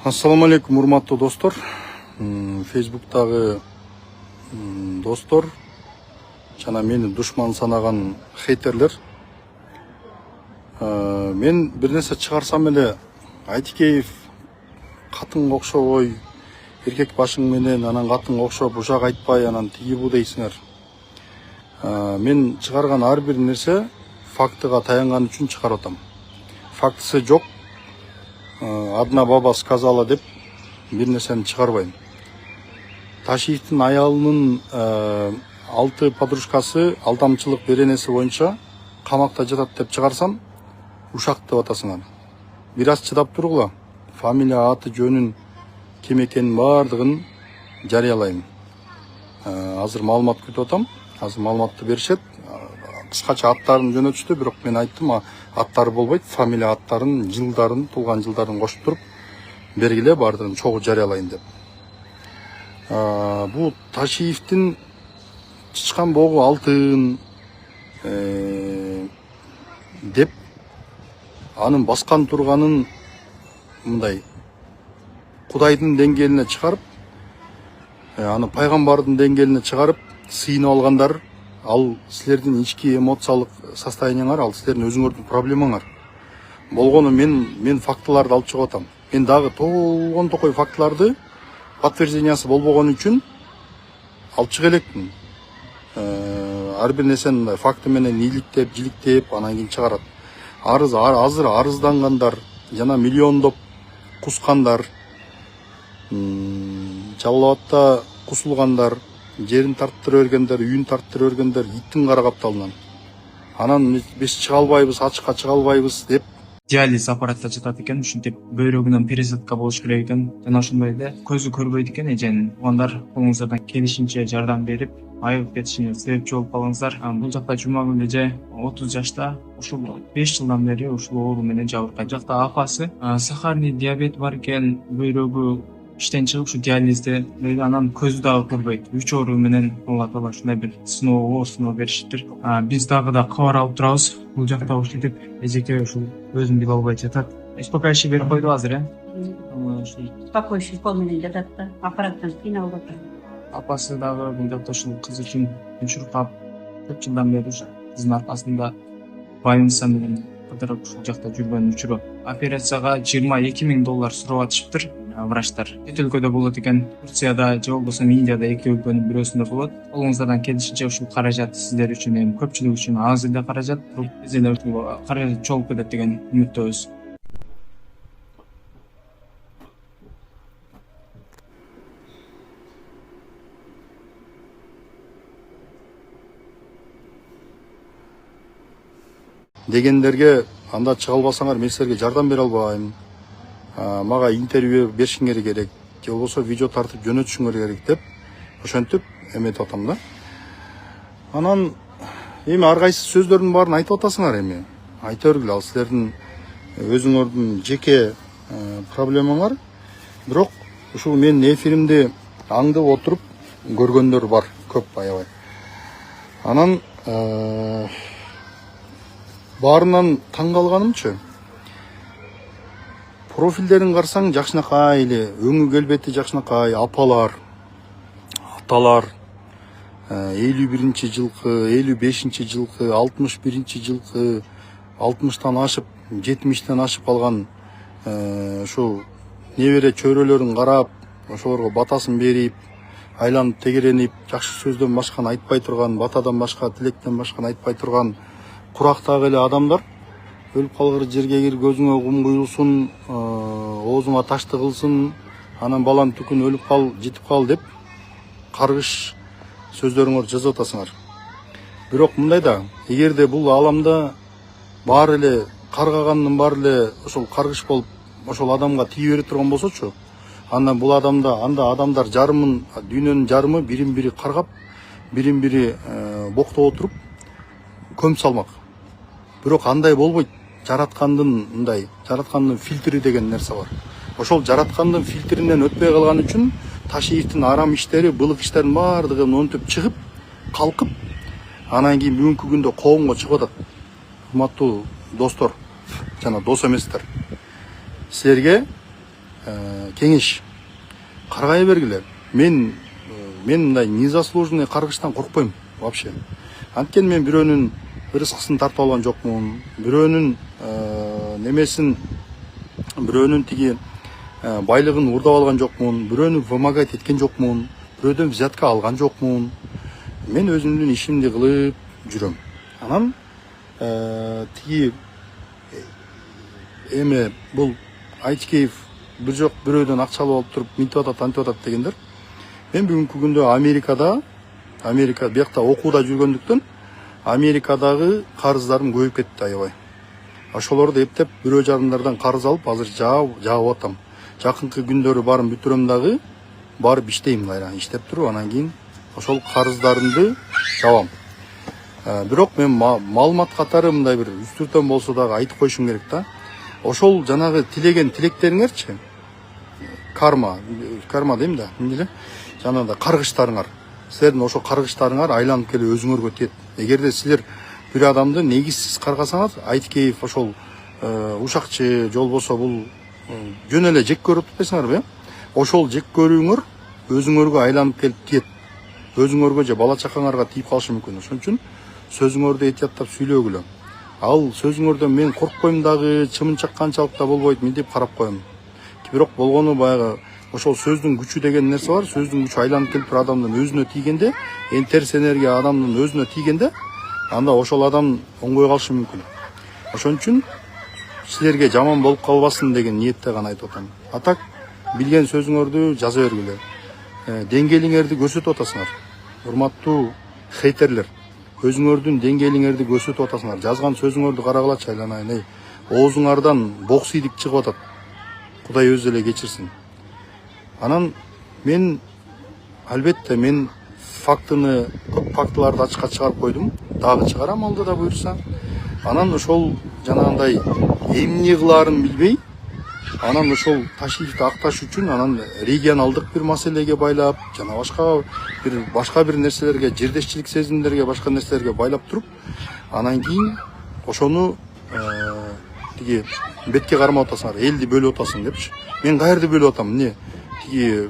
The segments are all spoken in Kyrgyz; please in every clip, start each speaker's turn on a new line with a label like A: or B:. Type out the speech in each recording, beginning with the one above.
A: Ассаламу алейкум, урматтуу достор. Фейсбуктагы достор жана мени душман санаган хейтерлер. Мен бир нерсе чыгарсам эле Айтикеев катынга окшобой, эркек башың менен анан катынга окшоп ушак айтпай, анан тиги бу дейсиңер. Мен чыгарган ар бир нерсе фактыга таянган үчүн чыгарып атам. Фактысы жок. Одна баба сказала деп бир нерсени чыгарбайм. Ташиевдин аялынын 6 подружкасы алдамчылык беренеси боюнча камакта жатат деп чыгарсам, ушак деп атасыңар. Бир аз чыдап тургула. Фамилия, аты, жөнүн, ким экенин бардыгын жарыялайм. Азыр маалымат күтүп атам. Азыр маалыматты беришет. Кыскача аттарын жөнөтүштү, бирок мен айттым, аттары болбойт, фамилия, аттарын, жылдарын, туулган жылдарын кошуп туруп бергиле, бардыгын чогуу жарыялайын деп. Бул Ташиевдин чычкан богу алтын деп анын баскан турганын мындай Кудайдын деңгээлине чыгарып, аны пайгамбардын деңгээлине чыгарып, сыйынып алгандар, ал силердин ички эмоциялык состоянияңар, ал силердин өзүңөрдүн проблемаңар. Болгону мен фактыларды алып чыгып атам. Мен дагы толгон токой фактыларды подтверждениясы болбогон үчүн алып чыга элекмин. Ар бир нерсени факты менен иликтеп, жиликтеп, анан кийин чыгарат. Азыр арыздангандар, жана миллиондоп кускандар, Жалал Абадта кусулгандар, жерин тарттыра бергендер, үйүн тарттыра бергендер иттин кара капталынан. Анан биз чыга албайбыз, ачыкка чыга албайбыз деп
B: диализ аппаратта жатат экен, ушинтип бөйрөгүнөн пересадка болуш керек экен. Жана ошондой эле көзү көрбөйт экен эженин. Угандар колуңуздардан келишинче жардам берип, айыгып кетишине себепчи болуп калыңыздар. Бул жакта Жумагүл эже 30 жашта, ушул 5 жылдан бери ушул оору менен жабыркайт. Бул жакта апасы сахарный диабет бар экен, бөйрөгү иштен чыгып ушу диализде, анан көзү дагы көрбөйт. 3 оору менен Алла таала ушундай бир сыноо беришиптир. Биз дагы кабар алып турабыз. Бул жакта ушинтип эжеке ушул өзүн биле албай жатат. Успокаивающий берип койду азыр,
C: Успокоивающий кол менен жатат да, аппараттан кыйналып атат.
B: Апасы дагы бул жакта ушул кыз үчүн чуркап, көп жылдан бери кыздын аркасында больница менен кыдырып ушул жакта жүргөн учуру. Операцияга $22,000 сурап атышыптыр врачтар. Чет өлкөдө болот экен, Турцияда же болбосо Индияда, эки өлкөнүн бирөөсүндө болот. Колуңуздардан келишинче ушул каражат сиздер үчүн, эми көпчүлүк үчүн аз эле каражат, биз эле каражат чогулуп кетет деген үмүттөбүз.
A: дегендерге анда чыга албасаңар, мен силерге жардам бере албайм. Мага интервью беришиңер керек, же болбосо видео тартып жөнөтүшүңөр керек деп ошентип эметип атам да. Анан эми ар кайсы сөздөрдүн баарын айтып атасыңар, эми айта бергиле, ал силердин өзүңөрдүн жеке проблемаңар. Бирок ушул менин эфиримди аңдып отуруп көргөндөр бар, көп, аябай. Анан баарынан таң калганымчы, профилдерин карасаң жакшынакай эле, өңү келбети жакшынакай, апалар, аталар, 51-жылкы, 55-жылкы, 61-жылкы, 60-тан ашып, 70-тен ашып калган ошо небере чөйрөлөрүн карап, ошолорго батасын берип, айланып тегеренип, жакшы сөздөн башканы айтпай турган, батадан башка, тилектен башканы айтпай турган курактагы эле адамдар, өлүп калгыр жерге кир, көзүңө кум куюлсун, оозуңа ташты кылсын, анан баланын түкүн өлүп кал, житип кал деп каргыш сөздөрүңөрдү жазып атасыңар. Бирок мындай да, эгерде бул ааламда баары эле каргаганын баары эле ошол каргыш болуп, ошол адамга тие бере турган болсочу, анда бул анда адамдар жарымын, дүйнөнүн жарымы бирин бири каргап, бирин бири боктоп отуруп көм салмак. Бирок андай болбойт. Жараткандын фильтри деген нерсе бар. Ошол жараткандын фильтринен өтпөй калган үчүн Ташиевдин арам иштери, былык иштерин бардыгын онтип чыгып, калкып, анан кийин бүгүнкү күндө коомго чыгып атат. Урматтуу достор жана дос эместер, силерге кеңеш каргай бергиле. Мен мындай незаслуженный каргыштан коркпойм вообще. Анткени мен бирөөнүн рызкысын тартып алган жокмун, бирөөнүн немесин, бирөөнүн тиги байлыгын урдап алган жокмун, бирөөнү вымогать эткен жокмун, бирөөдөн взятка алган жокмун. Мен өзүмдүн ишимди кылып жүрөм. Анан тиги эме бул Айтикеев бир жок бирөөдөн акча алып туруп минтип атат, антип атат дегендер. Мен бүгүнкү күндө Америка биякта окууда жүргөндүктөн Америкадагы карыздарым көбөйүп кетти аябай. Ошолорду эптеп бирөө жарымдардан карыз алып азыр жаап атам. Жакынкы күндөрү барын бүтүрөм дагы, барып иштейм кайра, иштеп туруп анан кийин ошол карыздарымды жабам. Бирок мен маалымат катары мындай бир үстүртөн болсо дагы айтып коюшум керек да. Ошол жанагы тилеген тилектериңерчи, карма дейм да, эмне эле? Жанагы каргыштарыңар. Силердин ошол каргыштарыңар айланып келип өзүңөргө тиет. Эгерде силер бир адамды негизсиз каргасаңар, Айтикеев ошол ушакчы же болбосо бул жөн эле жек көрүп атпайсыңарбы? Ошол жек көрүүңөр өзүңөргө айланып келип тиет. Өзүңөргө же бала чакаңарга тийип калышы мүмкүн. Ошон үчүн сөзүңөрдү этияттап сүйлөгүлө. Ал сөзүңөрдөн мен коркпойм дагы, чымын чакканчалык да болбойт, мен деп карап коем. Бирок болгону баягы ошол сөздүн күчү деген нерсе бар. Сөздүн күчү айланып келип туруп адамдын өзүнө тийгенде, терс энергия адамдын өзүнө тийгенде, анда ошол адам оңбой калышы мүмкүн. Ошон үчүн силерге жаман болуп калбасын деген ниетте гана айтып атам. Атак билген сөзүңөрдү жаза бергиле. Деңгээлиңерди көрсөтүп атасыңар. Урматтуу хейтерлер, өзүңөрдүн деңгээлиңерди көрсөтүп атасыңар. Жазган сөзүңөрдү карагылачы айланайын. Оозуңардан боксийдик чыгып атат. Кудай өзү эле кечирсин. Анан мен албетте мен фактыларды ачыкка чыгарып койдум. Дагы чыгарам алдыда буюрса. Анан ошол жанагындай эмне кылаарын билбей, анан ошол Ташиевди акташ үчүн анан регионалдык бир маселеге байлап, жана башка бир нерселерге, жердешчилик сезимдерге, башка нерселерге байлап туруп, анан кийин ошону тиги бетке кармап атасыңар, элди бөлүп атасың депчи. Мен каерди бөлүп атам? Эмне тиги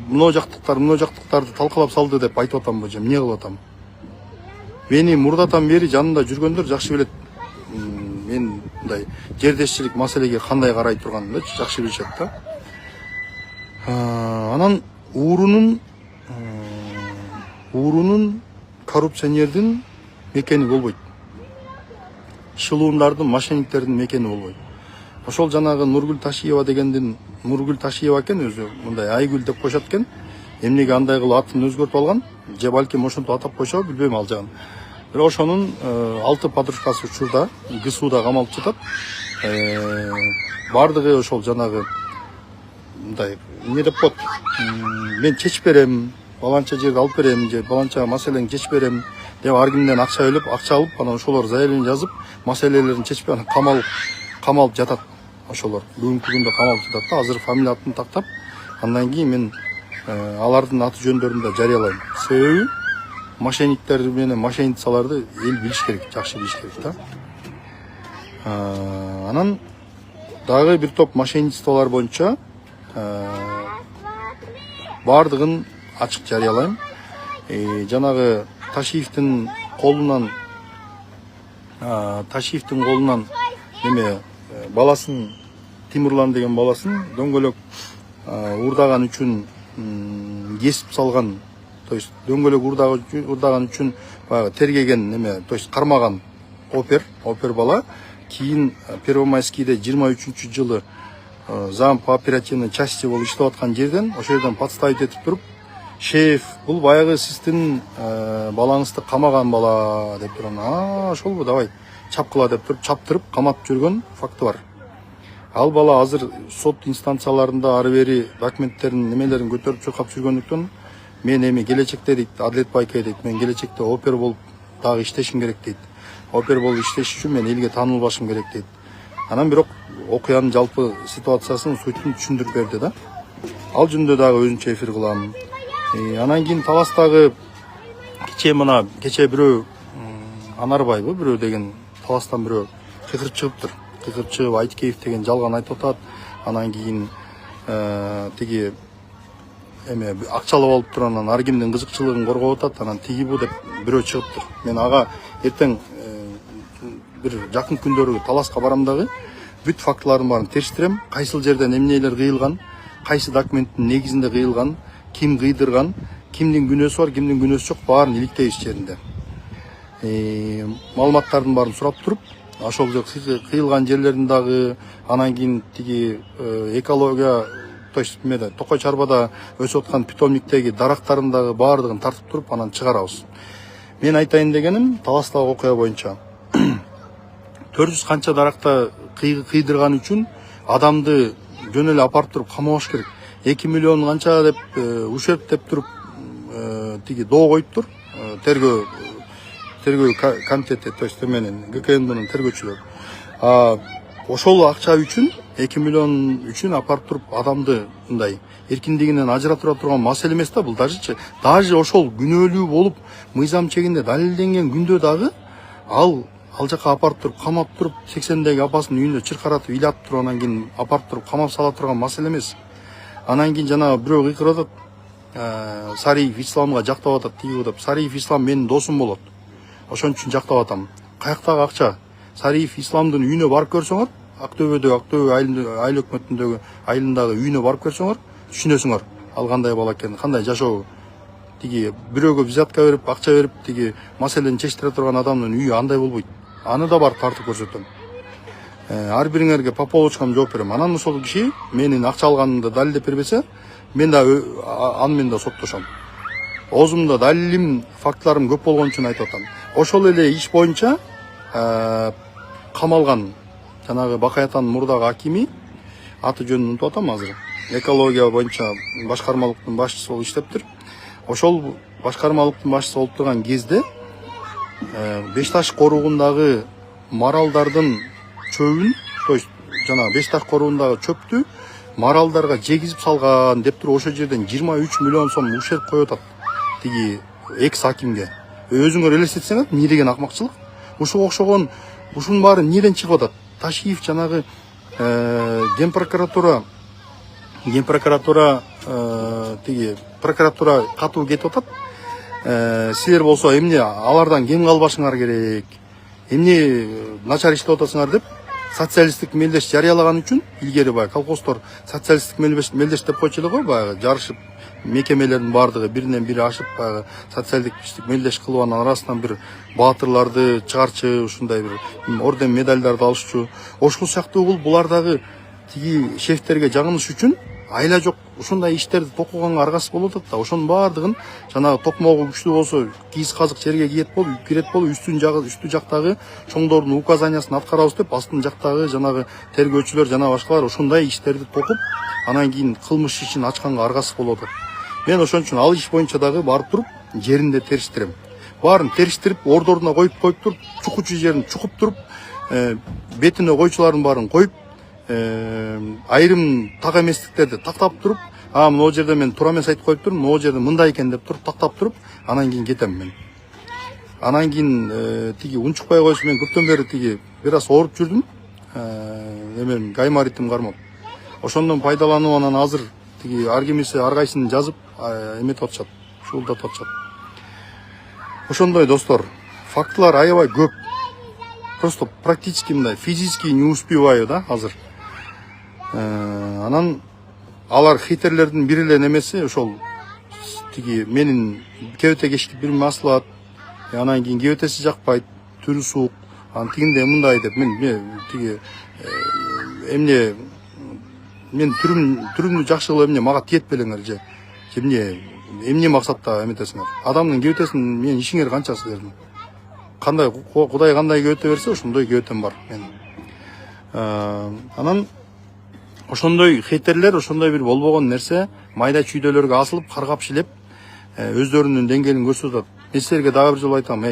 A: мына жактыктарды талкалап салды деп айтып атамбы же эмне кылып атам? Мени мурдатан бери жанында жүргөндөр жакшы билет. Мен мындай жердешчилик маселеге кандай карай турганымды жакшы билишет да. Анан уурунун коррупционердин мекени болбойт. Шылуундардын, мошенниктердин мекени болбойт. Ошол жанагы Нургүл Ташиева дегендин, Нургүл Ташиева экен өзү, мындай Айгүл деп коюшат экен. Эмнеге андай кылып атын өзгөртүп алган? Же балким ошентип атап койсо, билбейм ал жагын. Бирок ошонун 6 подружкасы учурда ГСУда камалып жатат. Бардыгы ошол жанагы мындай эмне деп коет? Мен чечип берем, баланча жерди алып берем, же баланча маселени чечип берем деп ар кимден акча алып, анан ошолор заявление жазып, маселелерин чечпей анан камалып жатат. Ошолор бүгүнкү күндө камалып жатат да. Азыр фамилия атын тактап, андан кийин мен алардын аты жөндөрүн да жарыялайм. Себеби мошенниктер менен мошенницаларды эл билиш керек, жакшы билиш керек да. Анан дагы бир топ мошенничестволор боюнча бардыгын ачык жарыялайм. Жанагы Ташиевдин колунан неме баласын, Тимурлан деген баласын дөңгөлөк урдаган үчүн кесип салган, то есть дөңгөлөк урдаган үчүн баягы тергеген неме, то есть кармаган опер бала кийин Первомайскийде 23-жылы зам по оперативной части болуп иштеп аткан жерден, ошол жерден подставить этип туруп, шеф, бул баягы сиздин балаңызды камаган бала деп туруп, ошолбу, давай чапкыла деп туруп, чаптырып каматып жүргөн факты бар. Ал бала азыр сот инстанцияларында ары бери документтерин, немелерин көтөрүп чуркап жүргөндүктөн мен эми келечекте дейт, Адилет Байкай дейт, мен келечекте опер болуп дагы иштешим керек дейт. Опер болуп иштеш үчүн мен элге таанылбашым керек дейт. Анан бирок окуянын жалпы ситуациясын сутун түшүндүрүп берди да. Ал жөнүндө дагы өзүнчө эфир кылам. Анан кийин Таластагы кече бирөө Анарбайбы бирөө деген Таластан бирөө кыйкырып чыгыптыр. Кыйкырып чыгып Айтикеев деген жалган айтып атат. анан кийин тиги эме акчалап алып туруп анан ар кимдин кызыкчылыгын коргоп атат, анан тиги бу деп бирөө чыгыптыр. Мен ага эртең бир жакын күндөрү таласка барам дагы бүт фактылардын баарын териштирем, кайсыл жерден эмнелер кыйылган, кайсы документтин негизинде кыйылган, ким кыйдырган, кимдин күнөөсү бар, кимдин күнөөсү жок, баарын иликтейбиз жеринде. Маалыматтардын баарын сурап туруп, ошол кыйылган жерлерин дагы, анан кийин тиги экология, то есть эмеде Токой Чарбада өсүп аткан питомниктеги дарактарын дагы баардыгын тартып туруп, анан чыгарабыз. Мен айтайын дегеним, Таластагы окуя боюнча 400 канча даракта кыйдырган үчүн адамды жөн эле апарып туруп камабаш керек. 2 миллион канча деп ушерп деп туруп тиги доо коюптур. Тергөө комитети, то есть менен ГКНБнын тергөөчүлөрү. Ошол акча үчүн 2 миллион үчүн апарып туруп адамды мындай эркиндигинен ажыратыра турган маселе эмес да бул. Даже ошол күнөөлүү болуп мыйзам чегинде далилденген күндө дагы ал жака апарып туруп камап туруп 80деги апасынын үйүндө чыркаратып ыйлатып туруп анан кийин апарып туруп камап сала турган маселе эмес. Анан кийин жана бирөө кыйкырып атат, Сариев Исламга жактап атат тиги деп. Сариев Ислам менин досум болот, ошон үчүн жактап атам. Каяктагы акча? Сариев Исламдын үйүнө барып көрсөңөр, Актөбө айыл өкмөтүндөгү айылындагы үйүнө барып көрсөңөр, түшүнөсүңөр ал кандай бала экенин, кандай жашоо. Тиги бирөөгө взятка берип, акча берип, тиги маселени чечтире турган адамдын үйү андай болбойт. Аны да барып тартып көрсөтөм. Ар бириңерге по полочкам жооп берем. Анан ошол киши менин акча алганымды далилдеп бербесе, мен да аны менен да соттошом. Өзүмдө далилим, фактыларым көп болгон үчүн айтып атам. Ошол эле иш боюнча камалган жанагы Бакай атанын мурдагы акими, аты жөнүн унутуп атам азыр. Экология боюнча башкармалыктын башчысы болуп иштептир. Ошол башкармалыктын башчысы болуп турган кезде Бешташ коругундагы маралдардын чөбүн, то есть жана Бешташ коругундагы чөптү маралдарга жегизип салган деп туруп ошол жерден 23 миллион сом ушерп коюп атат тиги экс акимге. Өзүңөр элестетсеңер, эмне деген акмакчылык? Ушуга окшогон ушунун баары эмнеден чыгып атат? Ташиев жанагы ген прокуратура тиги прокуратура катуу кетип атат. Силер болсо эмне алардан кем калбашыңар керек, эмне начар иштеп атасыңар деп социалисттик мелдеш жарыялаган үчүн илгери баягы колхоздор социалисттик мелдеш деп койчу эле го, баягы жарышып мекемелердин баардыгы биринен бири ашып баягы социалисттик мелдеш кылып анын арасынан бир баатырларды чыгарчы, ушундай бир орден медальдарды алышчу. Ошол сыяктуу булар дагы тиги шефтерге жагыныш үчүн айла жок ушундай иштерди токуганга аргасыз болуп атат да. Ошонун баардыгын жанагы токмогу күчтүү болсо кийиз казык жерге кирет болуп, үстү жактагы чоңдордун указаниясын аткарабыз деп, астын жактагы жанагы тергөөчүлөр жана башкалар ошондой иштерди токуп, анан кийин кылмыш ишин ачканга аргасыз болуп атат. Мен ошон үчүн ал иш боюнча дагы барып туруп жеринде териштирем. Баарын териштирип, ордоруна коюп туруп, чукучу жерин чукуп туруп, бетине койчулардын баарын коюп, айрым так эместиктерди тактап туруп, могу жерде мен туура эмес айтып коюп турмун, могу жерде мындай экен деп туруп тактап туруп, анан кийин кетем мен. Анан кийин тиги унчукпай койсо, мен көптөн бери тиги бир аз ооруп жүрдүм. Эмен гайморитим кармап. Ошондон пайдаланып анан азыр тиги ар кимиси ар кайсысын жазып эметип атышат, шуулдатып атышат. Ошондой достор, фактылар аябай көп. Просто практически мындай физически не успеваю да азыр. Анан алар хейтерлердин бир эле немеси ошол тиги менин кебете кечтик бир маслаат, анан кийин кебетеси жакпайт, түрү суук, анан тигинде мындай деп мен тиги эмне мен түрүмдү жакшы кылып эмне мага тиет белеңер же эмне максатта эметесиңер? Адамдын кебетесин менин ишиңер канча силердин? Кандай Кудай кандай кебете берсе ошондой кебетем бар менин. Анан ошондой хейтерлер, ошондой бир болбогон нерсе майда чүйдөлөргө асылып, каргап шилеп, өздөрүнүн деңгээлин көрсөтүп атат. Мен силерге дагы бир жолу айтам,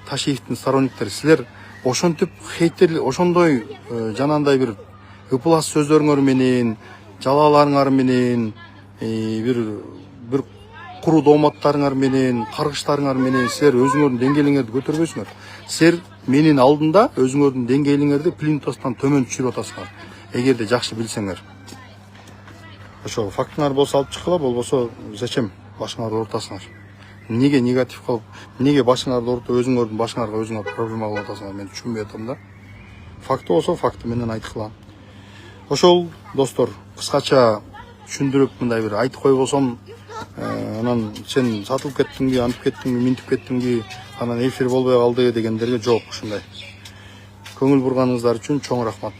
A: Ташиевдин сторонниктери, силер ошентип хейтер, ошондой жанагындай бир ыплас сөздөрүңөр менен, жалааларыңар менен, бир куру дооматтарыңар менен, каргыштарыңар менен силер өзүңөрдүн деңгээлиңерди көтөрбөйсүңөр. Силер менин алдында өзүңөрдүн деңгээлиңерди плинтустан төмөн түшүрүп атасыңар. эгерде жакшы билсеңер. Ошо фактыңар болсо алып чыккыла, болбосо зачем башыңарды оорутасыңар? Неге негатив кылып, неге башыңарды оорутуп өзүңөрдүн башыңарга өзүңөр проблема кылып атасыңар? Мен түшүнбөй атам да. Факты болсо факты менен айткыла. Ошол достор, кыскача түшүндүрүп мындай бир айтып койбосом, анан сен сатылып кеттиңби, антип кеттиңби, минтип кеттиңби, анан эфир болбой калды дегендерге жок ушундай. Көңүл бурганыңыздар үчүн чоң рахмат.